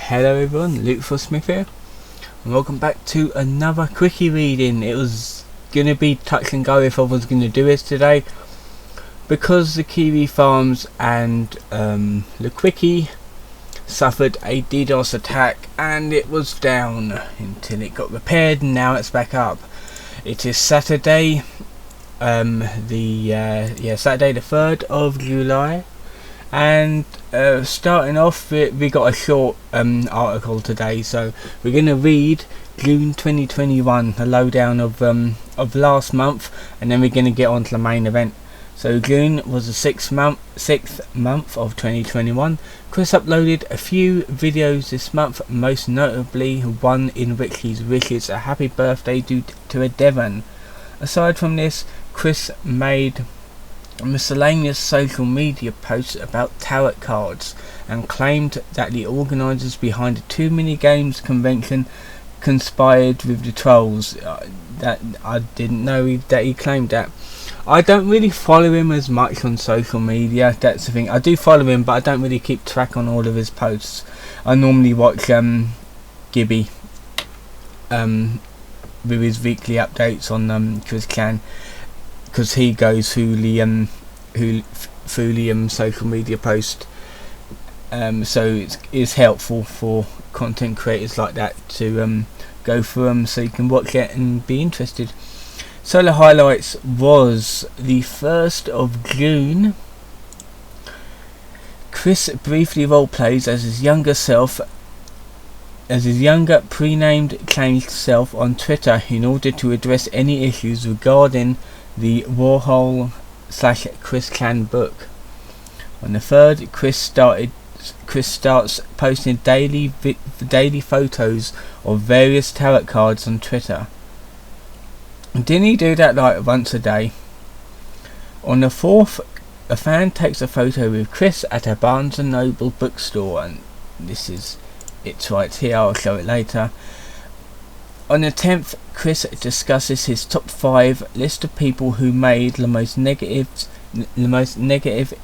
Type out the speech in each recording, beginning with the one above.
Hello everyone, Luke for Smith here, and welcome back to another quickie reading. It was going to be touch and go if I was going to do it today, because the Kiwi Farms and the quickie suffered a DDoS attack and it was down until it got repaired, and now it's back up. It is Saturday, Saturday the 3rd of July. And starting off, we got a short article today, so we're going to read June 2021, a lowdown of last month, and then we're going to get on to the main event. So June was the sixth month of 2021. Chris uploaded a few videos this month, most notably one in which he wishes a happy birthday to a Devon. Aside from this, Chris made miscellaneous social media posts about tarot cards and claimed that the organisers behind the Too Many Games convention conspired with the trolls. That I didn't know that he claimed that. I don't really follow him as much on social media, that's the thing. I do follow him, but I don't really keep track on all of his posts. I normally watch Gibby with his weekly updates on Chris Clan, because he goes through the social media post, so it's helpful for content creators like that to go through them, so you can watch it and be interested. So the highlights was the 1st of June. Chris briefly roleplays as his younger pre-named changed self on Twitter in order to address any issues regarding the Warhol/Chris Clan book. On the 3rd, Chris starts posting daily photos of various tarot cards on Twitter. Didn't he do that like once a day? On the 4th, a fan takes a photo with Chris at a Barnes & Noble bookstore, and this is it right here, I'll show it later. On the 10th, Chris discusses his top 5 list of people who made the most negative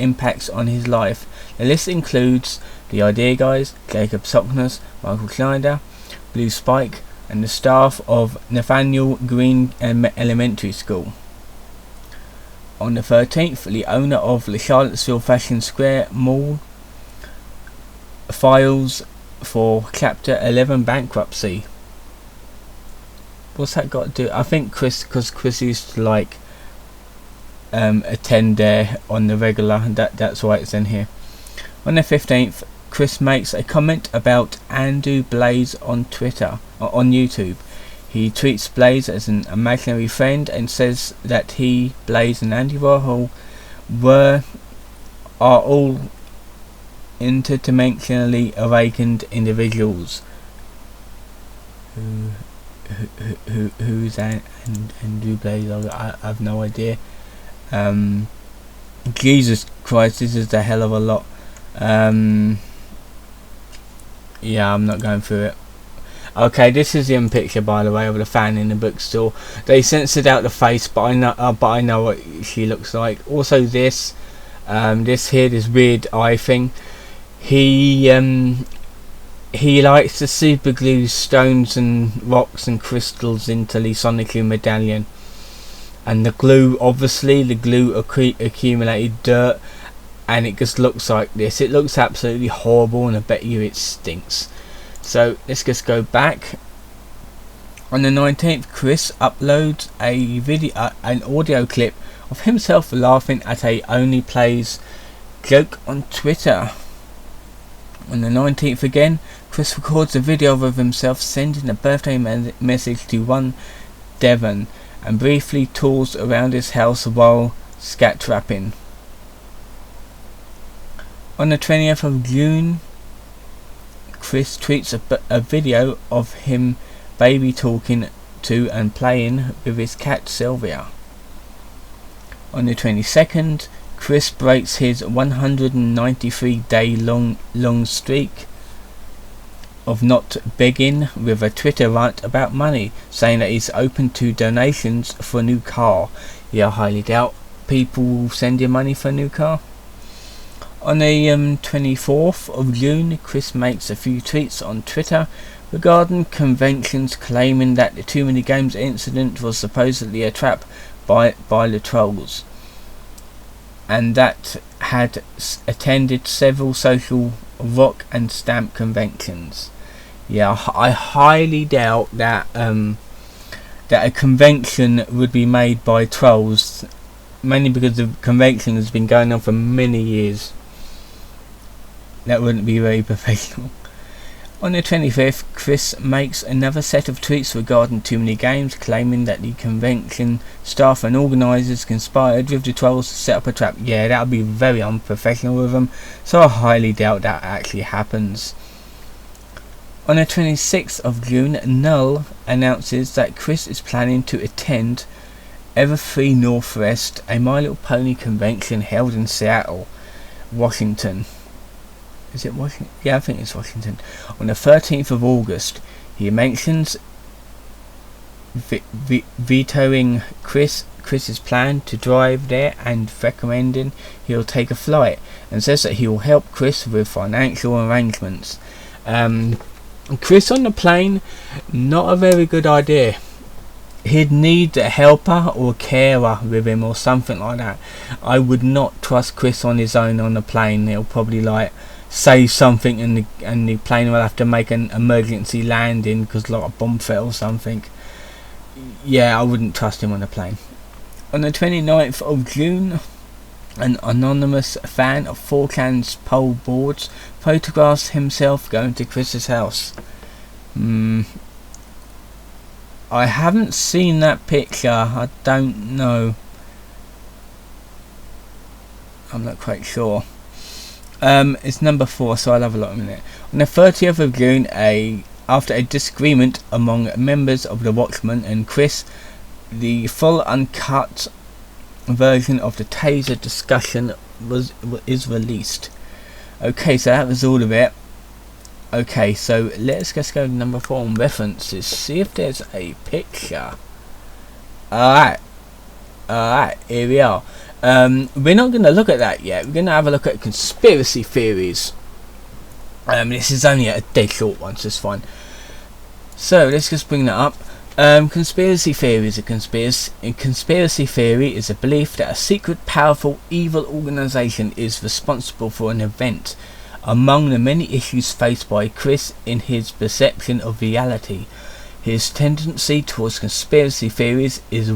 impacts on his life. The list includes the Idea Guys, Jacob Sockness, Michael Schneider, Blue Spike, and the staff of Nathaniel Green Elementary School. On the 13th, the owner of the Charlottesville Fashion Square Mall files for Chapter 11 bankruptcy. What's that got to do? I think because Chris used to attend there on the regular, that's why it's in here. On the 15th, Chris makes a comment about Andrew Blaze on YouTube. He treats Blaze as an imaginary friend and says that he, Blaze, and Andy Warhol are all interdimensionally awakened individuals. Who's Andrew Blaze? I have no idea. Jesus Christ, this is a hell of a lot. Yeah, I'm not going through it. Okay, this is the picture, by the way, of the fan in the bookstore. They censored out the face, but I know what she looks like. Also, this weird eye thing. He likes to super glue stones and rocks and crystals into the Sonichu medallion, and the glue accumulated dirt, and it just looks like this. It looks absolutely horrible, and I bet you it stinks. So let's just go back. On the 19th, Chris uploads an audio clip of himself laughing at a Only Plays joke on Twitter. On the 19th again, Chris records a video of himself sending a birthday message to one Devon, and briefly tours around his house while scat rapping. On the 20th of June, Chris tweets a video of him baby talking to and playing with his cat Sylvia. On the 22nd, Chris breaks his 193-day long streak of not begging with a Twitter rant about money, saying that he's open to donations for a new car. Yeah, I highly doubt people will send you money for a new car. On the 24th of June, Chris makes a few tweets on Twitter regarding conventions, claiming that the Too Many Games incident was supposedly a trap by the trolls, and that had attended several social rock and stamp conventions. Yeah, I highly doubt that that a convention would be made by trolls, mainly because the convention has been going on for many years. That wouldn't be very professional. On the 25th, Chris makes another set of tweets regarding Too Many Games, claiming that the convention staff and organisers conspired with the trolls to set up a trap. Yeah, that would be very unprofessional of them, so I highly doubt that actually happens. On the 26th of June, Null announces that Chris is planning to attend Everfree Northwest, a My Little Pony convention held in Seattle, Washington. Is it Washington? Yeah, I think it's Washington. On the 13th of August, he mentions vetoing Chris's plan to drive there and recommending he'll take a flight, and says that he will help Chris with financial arrangements. Chris on the plane, not a very good idea. He'd need a helper or a carer with him or something like that. I would not trust Chris on his own on the plane. He'll probably say something and the plane will have to make an emergency landing because like a bomb fell or something. Yeah, I wouldn't trust him on the plane. On the 29th of June, an anonymous fan of 4chan's poll boards photographs himself going to Chris's house. I haven't seen that picture. I don't know. I'm not quite sure. It's number 4, so I'll have a look in a minute. On the 30th of June, after a disagreement among members of the Watchmen and Chris, the full uncut version of the Taser discussion is released. Okay, so that was all of it. Okay, so let's just go to number 4 on references. See if there's a picture. Alright, here we are. We're not going to look at that yet. We're going to have a look at conspiracy theories. This is only a dead short one, so it's fine. So let's just bring that up. Conspiracy theories. A conspiracy theory is a belief that a secret, powerful, evil organization is responsible for an event. Among the many issues faced by Chris in his perception of reality, his tendency towards conspiracy theories is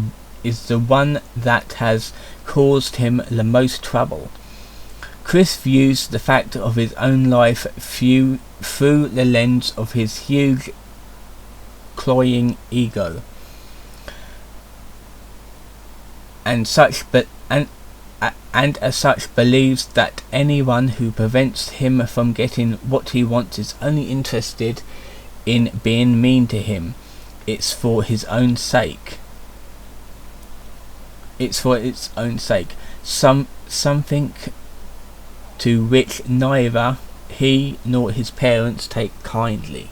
the one that has caused him the most trouble. Chris views the fact of his own life through the lens of his huge, cloying ego, and as such believes that anyone who prevents him from getting what he wants is only interested in being mean to him. It's for his own sake. It's for its own sake. Something to which neither he nor his parents take kindly.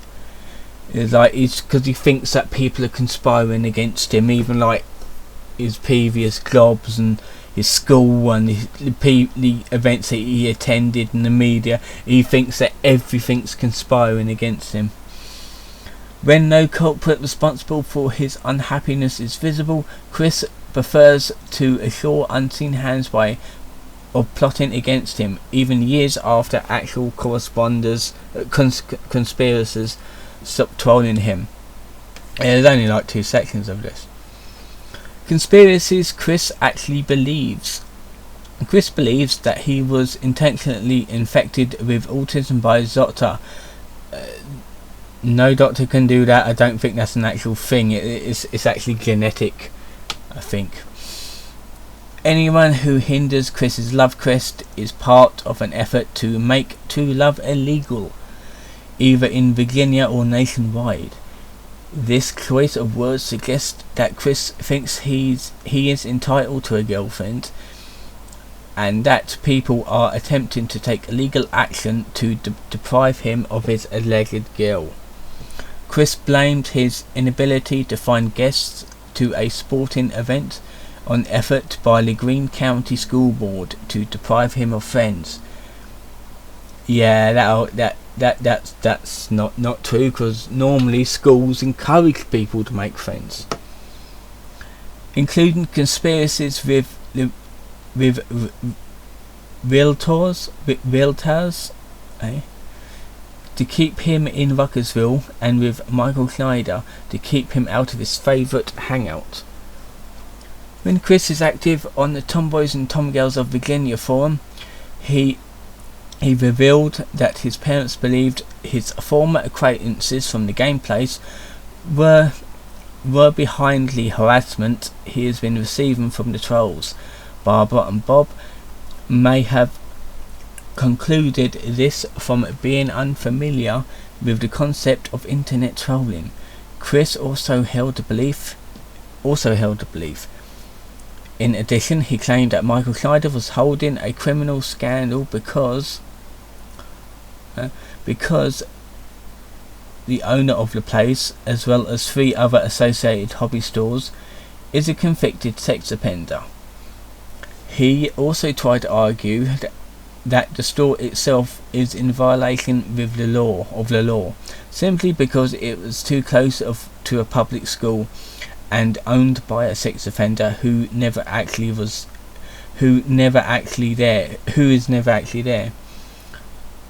It's because he thinks that people are conspiring against him, even like his previous jobs and his school and the events that he attended and the media. He thinks that everything's conspiring against him. When no culprit responsible for his unhappiness is visible, Chris prefers to assure unseen hands of plotting against him, even years after actual conspirators stop trolling him. There's only like 2 sections of this. Conspiracies Chris actually believes. Chris believes that he was intentionally infected with autism by his doctor. No doctor can do that. I don't think that's an actual thing. It's actually genetic, I think. Anyone who hinders Chris's love quest is part of an effort to make true love illegal, either in Virginia or nationwide. This choice of words suggests that Chris thinks he is entitled to a girlfriend, and that people are attempting to take legal action to deprive him of his alleged girl. Chris blamed his inability to find guests to a sporting event on effort by the Greene County School Board to deprive him of friends. Yeah, that's not true, because normally schools encourage people to make friends, including conspiracies with realtors, eh, to keep him in Ruckersville, and with Michael Schneider to keep him out of his favourite hangout. When Chris is active on the Tomboys and Tomgirls of Virginia forum, he revealed that his parents believed his former acquaintances from the game place were behind the harassment he has been receiving from the trolls. Barbara and Bob may have concluded this from being unfamiliar with the concept of internet trolling. Chris also held the belief. In addition, he claimed that Michael Schneider was holding a criminal scandal because the owner of the place, as well as 3 other associated hobby stores, is a convicted sex offender. He also tried to argue that the store itself is in violation with the law, simply because it was too close to a public school and owned by a sex offender who is never actually there.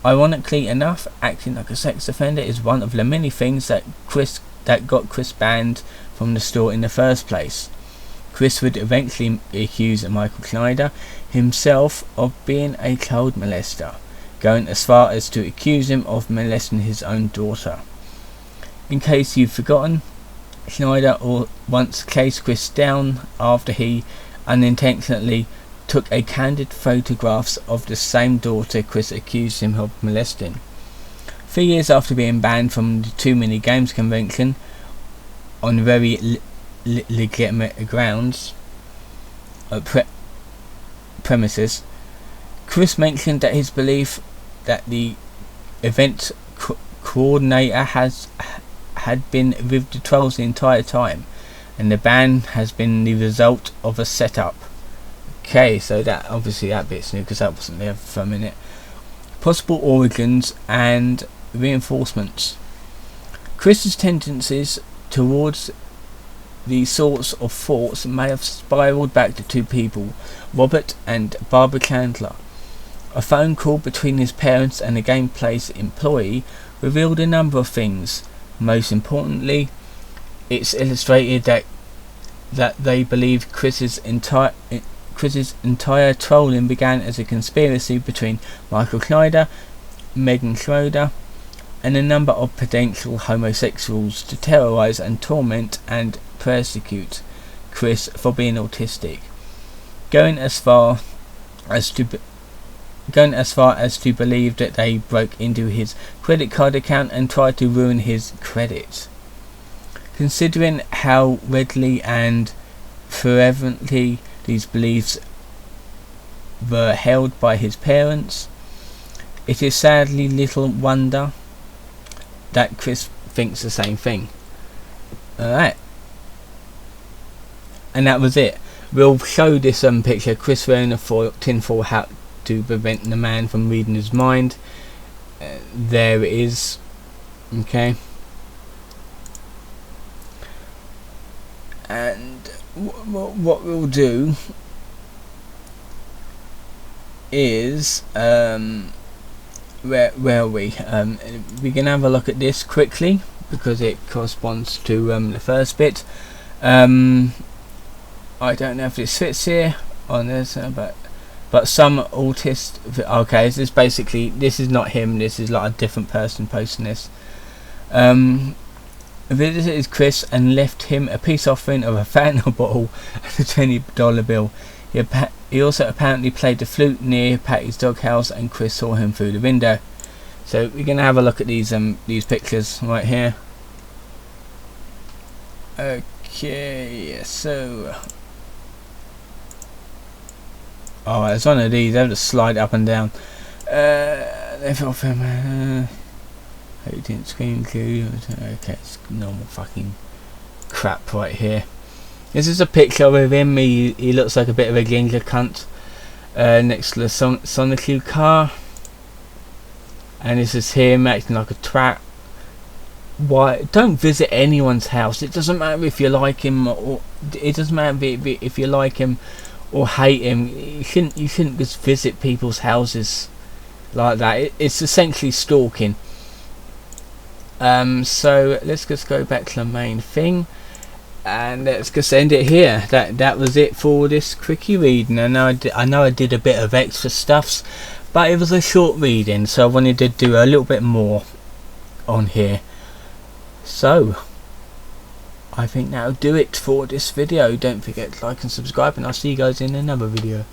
Ironically enough, acting like a sex offender is one of the many things that got Chris banned from the store in the first place. Chris would eventually accuse Michael Schneider himself of being a child molester, going as far as to accuse him of molesting his own daughter. In case you've forgotten, Schneider once chased Chris down after he unintentionally took a candid photographs of the same daughter Chris accused him of molesting. 3 years after being banned from the Too Many Games convention on very legitimate grounds, premises, Chris mentioned that his belief that the event coordinator had been with the trolls the entire time, and the ban has been the result of a setup. Okay, so that bit's new, because that wasn't there for a minute. Possible origins and reinforcements. Chris's tendencies towards these sorts of thoughts may have spiraled back to 2 people, Robert and Barbara Chandler. A phone call between his parents and a game place employee revealed a number of things. Most importantly, it's illustrated that they believe Chris's entire trolling began as a conspiracy between Michael Schneider, Megan Schroeder, and a number of potential homosexuals to terrorize and torment and persecute Chris for being autistic, going as far as to believe that they broke into his credit card account and tried to ruin his credit. Considering how readily and fervently these beliefs were held by his parents, it is sadly little wonder that Chris thinks the same thing. Alright. And that was it. We'll show this picture, Chris wearing a tinfoil hat to prevent the man from reading his mind. There it is. Okay. And what we'll do is where are we? We can have a look at this quickly because it corresponds to the first bit. I don't know if this fits here on this, but some autist. Okay, this is not him. This is like a different person posting this. Visited Chris and left him a peace offering of a fentanyl bottle and a $20 bill. He also apparently played the flute near Patty's doghouse, and Chris saw him through the window. So we're gonna have a look at these pictures right here. Okay, so it's one of these. They'll just slide up and down. They fell from. Who didn't scream to? Okay, it's normal fucking crap right here. This is a picture of him. He looks like a bit of a ginger cunt next to the Sonic car. and this is him acting like a twat. Why? Don't visit anyone's house. It doesn't matter if you like him, or it doesn't matter if you like him or hate him. You shouldn't just visit people's houses like that. It's essentially stalking. So let's just go back to the main thing, and let's just end it here. That was it for this quickie reading. I know I did a bit of extra stuffs, but it was a short reading, so I wanted to do a little bit more on here. So I think that'll do it for this video. Don't forget to like and subscribe, and I'll see you guys in another video.